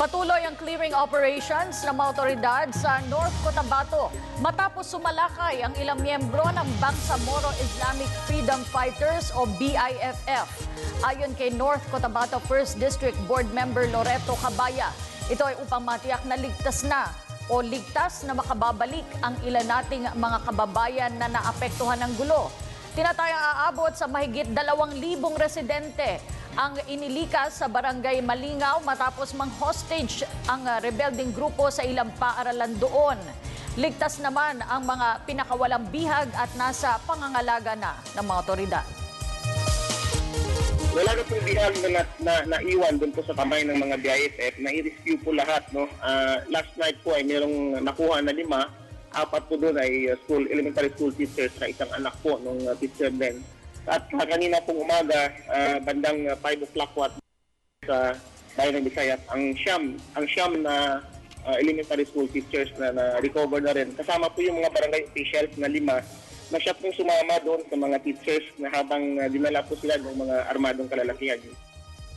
Patuloy ang clearing operations ng mga otoridad sa North Cotabato matapos sumalakay ang ilang miyembro ng Bangsamoro Islamic Freedom Fighters o BIFF. Ayon kay North Cotabato 1st District Board Member Loreto Cabaya, ito ay upang matiyak na ligtas na makababalik ang ilan nating mga kababayan na naapektuhan ng gulo. Tinatayang aabot sa mahigit 2,000 residente ang inilikas sa barangay Malingaw matapos mang-hostage ang rebelding grupo sa ilang paaralan doon. Ligtas naman ang mga pinakawalang bihag at nasa pangangalaga na ng mga otoridad. Wala na pong bihag na naiwan doon po sa kamay ng mga BIFF. Na-rescue po lahat. No? Last night po ay mayroong nakuha na 5. 4 po doon ay elementary school teachers na isang anak po ng teacher din. At kanina pong umaga, bandang 5 o'clock po at sa bayan ng Visayas, ang siyam na elementary school teachers na recover na rin. Kasama po yung mga barangay officials na 5 na siya pong sumama doon sa mga teachers na habang dinala po sila ng mga armadong kalalakihan.